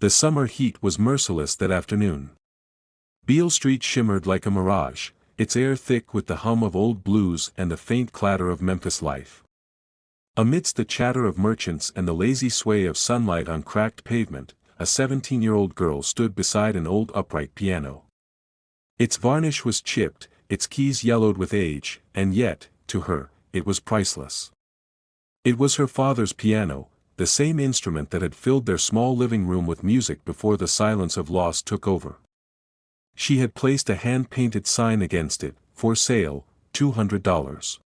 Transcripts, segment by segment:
The summer heat was merciless that afternoon. Beale Street shimmered like a mirage, its air thick with the hum of old blues and the faint clatter of Memphis life. Amidst the chatter of merchants and the lazy sway of sunlight on cracked pavement, a 17-year-old girl stood beside an old upright piano. Its varnish was chipped, its keys yellowed with age, and yet, to her, it was priceless. It was her father's piano, the same instrument that had filled their small living room with music before the silence of loss took over. She had placed a hand-painted sign against it, "For sale, $200.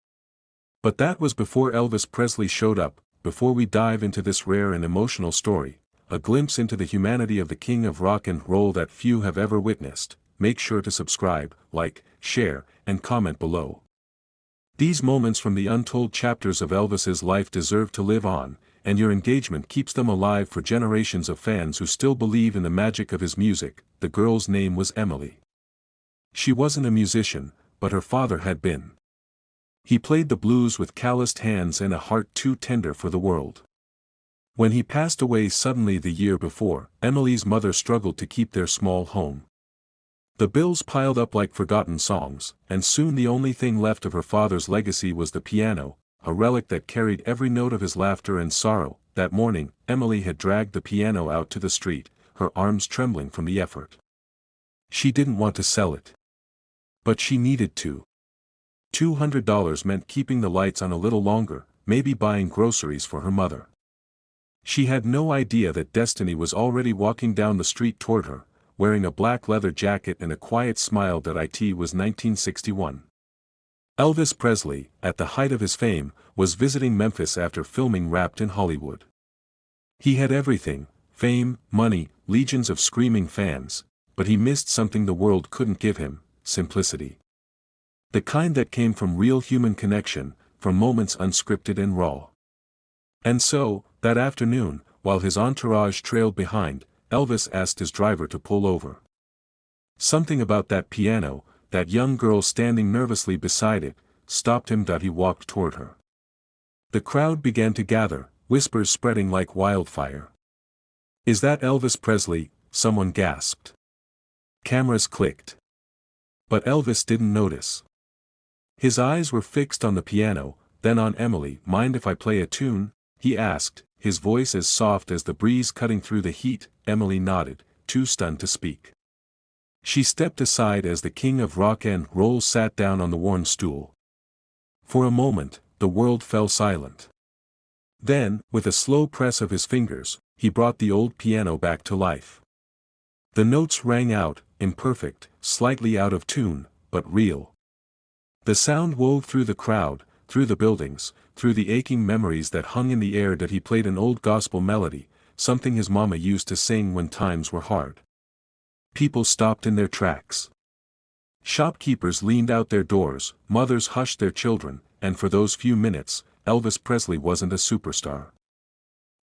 But that was before Elvis Presley showed up. Before we dive into this rare and emotional story, a glimpse into the humanity of the king of rock and roll that few have ever witnessed, make sure to subscribe, like, share, and comment below. These moments from the untold chapters of Elvis's life deserve to live on, and your engagement keeps them alive for generations of fans who still believe in the magic of his music. The girl's name was Emily. She wasn't a musician, but her father had been. He played the blues with calloused hands and a heart too tender for the world. When he passed away suddenly the year before, Emily's mother struggled to keep their small home. The bills piled up like forgotten songs, and soon the only thing left of her father's legacy was the piano, a relic that carried every note of his laughter and sorrow. That morning, Emily had dragged the piano out to the street, her arms trembling from the effort. She didn't want to sell it. But she needed to. $200 meant keeping the lights on a little longer, maybe buying groceries for her mother. She had no idea that destiny was already walking down the street toward her, wearing a black leather jacket and a quiet smile. It was 1961. Elvis Presley, at the height of his fame, was visiting Memphis after filming Wrapped in Hollywood. He had everything: fame, money, legions of screaming fans, but he missed something the world couldn't give him: simplicity. The kind that came from real human connection, from moments unscripted and raw. And so, that afternoon, while his entourage trailed behind, Elvis asked his driver to pull over. Something about that piano, that young girl standing nervously beside it, stopped him. He walked toward her. The crowd began to gather, whispers spreading like wildfire. "Is that Elvis Presley?" someone gasped. Cameras clicked. But Elvis didn't notice. His eyes were fixed on the piano, then on Emily. "Mind if I play a tune?" he asked, his voice as soft as the breeze cutting through the heat. Emily nodded, too stunned to speak. She stepped aside as the king of rock and roll sat down on the worn stool. For a moment, the world fell silent. Then, with a slow press of his fingers, he brought the old piano back to life. The notes rang out, imperfect, slightly out of tune, but real. The sound wove through the crowd, through the buildings, through the aching memories that hung in the air. He played an old gospel melody, something his mama used to sing when times were hard. People stopped in their tracks. Shopkeepers leaned out their doors, mothers hushed their children, and for those few minutes, Elvis Presley wasn't a superstar.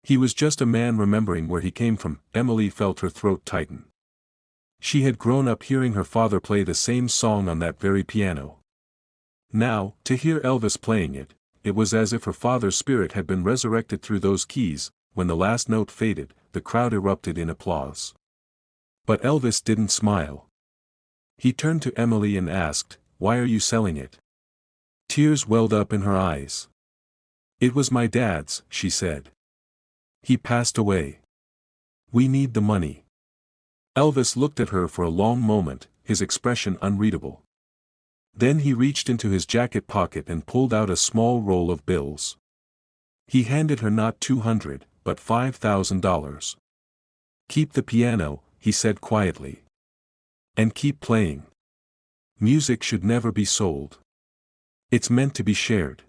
He was just a man remembering where he came from. Emily felt her throat tighten. She had grown up hearing her father play the same song on that very piano. Now, to hear Elvis playing it, it was as if her father's spirit had been resurrected through those keys. When the last note faded, the crowd erupted in applause. But Elvis didn't smile. He turned to Emily and asked, "Why are you selling it?" Tears welled up in her eyes. "It was my dad's," she said. "He passed away. We need the money." Elvis looked at her for a long moment, his expression unreadable. Then he reached into his jacket pocket and pulled out a small roll of bills. He handed her not $200, but $5,000. "Keep the piano," he said quietly. "And keep playing. Music should never be sold. It's meant to be shared."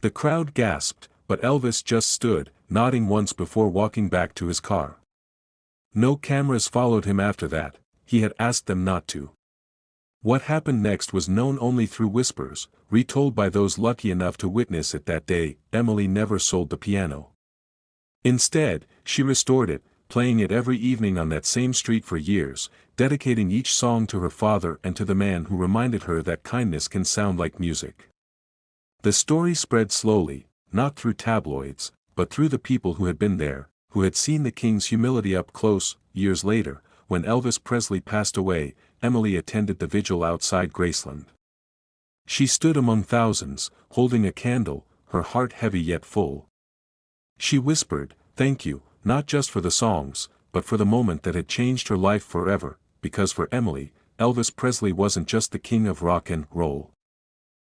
The crowd gasped, but Elvis just stood, nodding once before walking back to his car. No cameras followed him after that. He had asked them not to. What happened next was known only through whispers, retold by those lucky enough to witness it that day. Emily never sold the piano. Instead, she restored it, playing it every evening on that same street for years, dedicating each song to her father and to the man who reminded her that kindness can sound like music. The story spread slowly, not through tabloids, but through the people who had been there, who had seen the king's humility up close. Years later, when Elvis Presley passed away, Emily attended the vigil outside Graceland. She stood among thousands, holding a candle, her heart heavy yet full. She whispered, "Thank you, not just for the songs, but for the moment that had changed her life forever," because for Emily, Elvis Presley wasn't just the king of rock and roll.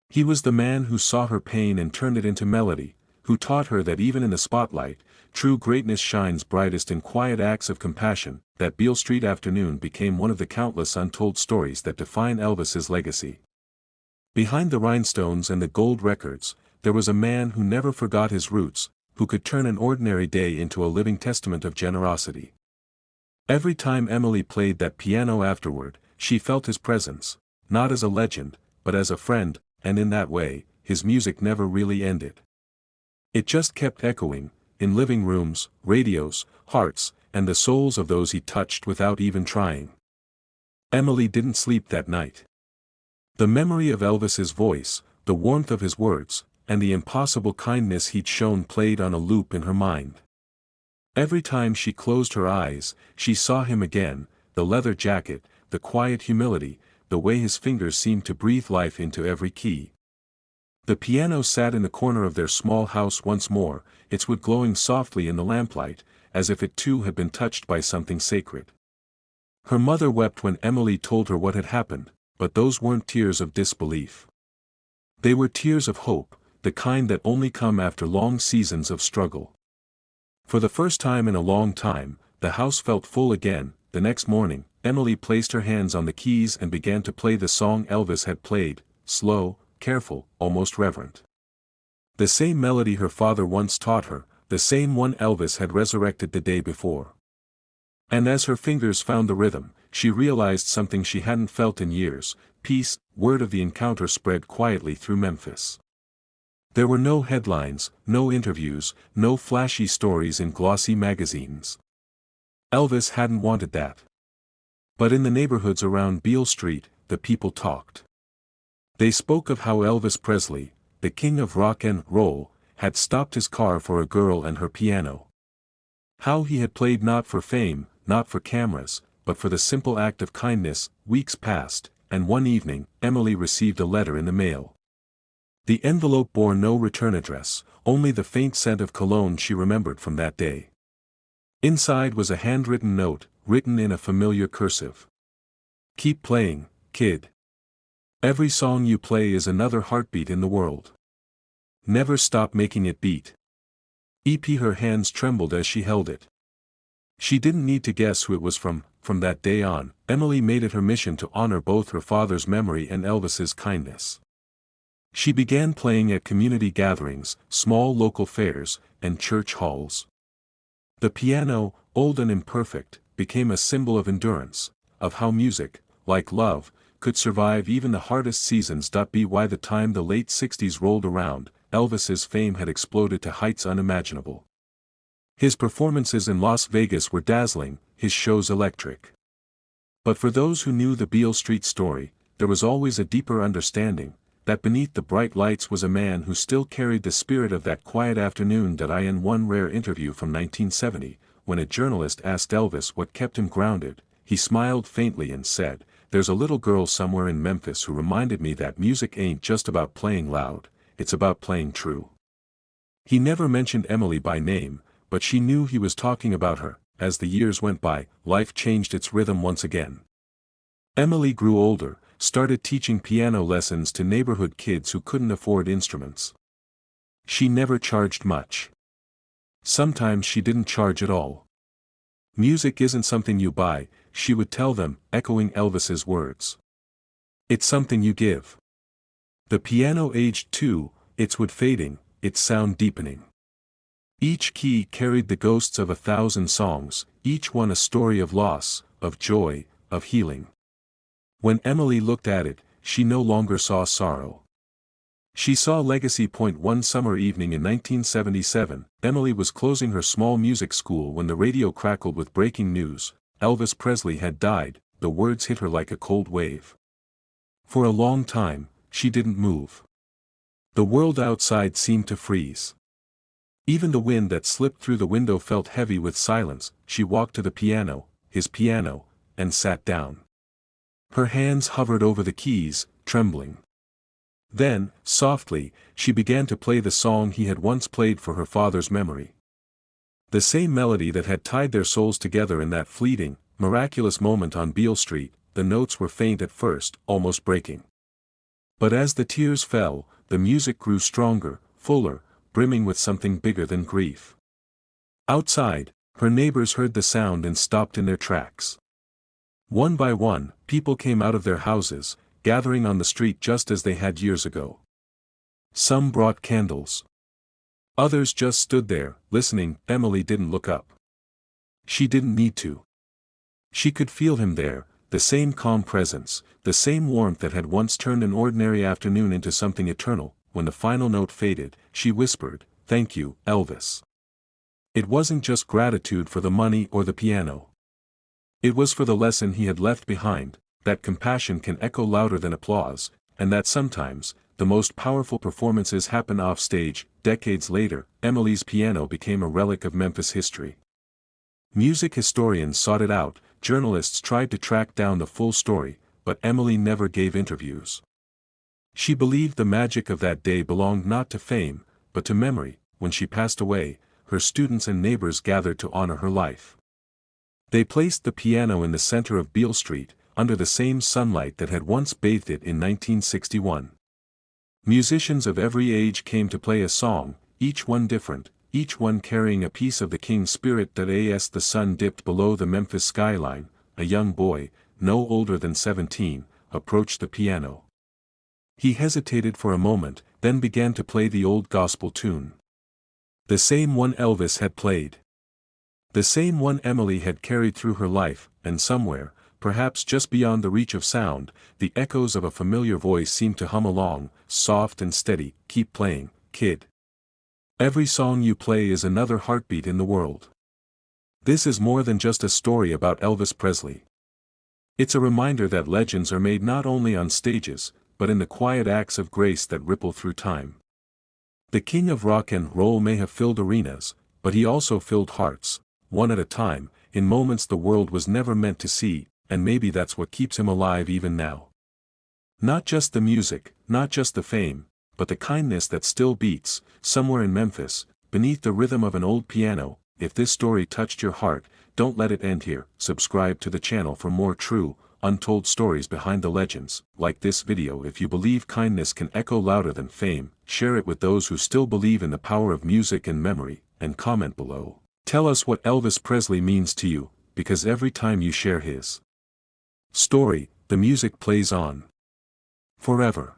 He was the man who saw her pain and turned it into melody, who taught her that even in the spotlight, true greatness shines brightest in quiet acts of compassion. That Beale Street afternoon became one of the countless untold stories that define Elvis's legacy. Behind the rhinestones and the gold records, there was a man who never forgot his roots, who could turn an ordinary day into a living testament of generosity. Every time Emily played that piano afterward, she felt his presence, not as a legend, but as a friend, and in that way, his music never really ended. It just kept echoing, in living rooms, radios, hearts, and the souls of those he touched without even trying. Emily didn't sleep that night. The memory of Elvis's voice, the warmth of his words, and the impossible kindness he'd shown played on a loop in her mind. Every time she closed her eyes, she saw him again, the leather jacket, the quiet humility, the way his fingers seemed to breathe life into every key. The piano sat in the corner of their small house once more, its wood glowing softly in the lamplight, as if it too had been touched by something sacred. Her mother wept when Emily told her what had happened, but those weren't tears of disbelief. They were tears of hope, the kind that only come after long seasons of struggle. For the first time in a long time, the house felt full again. The next morning, Emily placed her hands on the keys and began to play the song Elvis had played, slow, careful, almost reverent. The same melody her father once taught her, the same one Elvis had resurrected the day before. And as her fingers found the rhythm, she realized something she hadn't felt in years: peace. Word of the encounter spread quietly through Memphis. There were no headlines, no interviews, no flashy stories in glossy magazines. Elvis hadn't wanted that. But in the neighborhoods around Beale Street, the people talked. They spoke of how Elvis Presley, the king of rock and roll, had stopped his car for a girl and her piano. How he had played not for fame, not for cameras, but for the simple act of kindness. Weeks passed, and one evening, Emily received a letter in the mail. The envelope bore no return address, only the faint scent of cologne she remembered from that day. Inside was a handwritten note, written in a familiar cursive. "Keep playing, kid. Every song you play is another heartbeat in the world. Never stop making it beat." Her hands trembled as she held it. She didn't need to guess who it was from. From that day on, Emily made it her mission to honor both her father's memory and Elvis's kindness. She began playing at community gatherings, small local fairs, and church halls. The piano, old and imperfect, became a symbol of endurance, of how music, like love, could survive even the hardest seasons. By the time the late 60s rolled around, Elvis's fame had exploded to heights unimaginable. His performances in Las Vegas were dazzling, his shows electric. But for those who knew the Beale Street story, there was always a deeper understanding, that beneath the bright lights was a man who still carried the spirit of that quiet afternoon. In one rare interview from 1970, when a journalist asked Elvis what kept him grounded, he smiled faintly and said, "There's a little girl somewhere in Memphis who reminded me that music ain't just about playing loud, it's about playing true." He never mentioned Emily by name, but she knew he was talking about her. As the years went by, life changed its rhythm once again. Emily grew older, started teaching piano lessons to neighborhood kids who couldn't afford instruments. She never charged much. Sometimes she didn't charge at all. "Music isn't something you buy," she would tell them, echoing Elvis's words. "It's something you give." The piano aged too, its wood fading, its sound deepening. Each key carried the ghosts of 1,000 songs, each one a story of loss, of joy, of healing. When Emily looked at it, she no longer saw sorrow. She saw legacy. One summer evening in 1977, Emily was closing her small music school when the radio crackled with breaking news: Elvis Presley had died. The words hit her like a cold wave. For a long time, she didn't move. The world outside seemed to freeze. Even the wind that slipped through the window felt heavy with silence. She walked to the piano, his piano, and sat down. Her hands hovered over the keys, trembling. Then, softly, she began to play the song he had once played for her father's memory. The same melody that had tied their souls together in that fleeting, miraculous moment on Beale Street. The notes were faint at first, almost breaking. But as the tears fell, the music grew stronger, fuller, brimming with something bigger than grief. Outside, her neighbors heard the sound and stopped in their tracks. One by one, people came out of their houses, gathering on the street just as they had years ago. Some brought candles. Others just stood there, listening. Emily didn't look up. She didn't need to. She could feel him there, the same calm presence, the same warmth that had once turned an ordinary afternoon into something eternal. When the final note faded, she whispered, "Thank you, Elvis." It wasn't just gratitude for the money or the piano. It was for the lesson he had left behind, that compassion can echo louder than applause, and that sometimes, the most powerful performances happen off stage. Decades later, Emily's piano became a relic of Memphis history. Music historians sought it out, journalists tried to track down the full story, but Emily never gave interviews. She believed the magic of that day belonged not to fame, but to memory. When she passed away, her students and neighbors gathered to honor her life. They placed the piano in the center of Beale Street, under the same sunlight that had once bathed it in 1961. Musicians of every age came to play a song, each one different, each one carrying a piece of the king's spirit. As the sun dipped below the Memphis skyline, a young boy, no older than 17, approached the piano. He hesitated for a moment, then began to play the old gospel tune. The same one Elvis had played. The same one Emily had carried through her life, and somewhere, perhaps just beyond the reach of sound, the echoes of a familiar voice seemed to hum along, soft and steady. "Keep playing, kid. Every song you play is another heartbeat in the world." This is more than just a story about Elvis Presley. It's a reminder that legends are made not only on stages, but in the quiet acts of grace that ripple through time. The king of rock and roll may have filled arenas, but he also filled hearts, one at a time, in moments the world was never meant to see, and maybe that's what keeps him alive even now. Not just the music, not just the fame, but the kindness that still beats, somewhere in Memphis, beneath the rhythm of an old piano. If this story touched your heart, don't let it end here. Subscribe to the channel for more true, untold stories behind the legends. Like this video if you believe kindness can echo louder than fame. Share it with those who still believe in the power of music and memory, and comment below. Tell us what Elvis Presley means to you, because every time you share his story, the music plays on forever.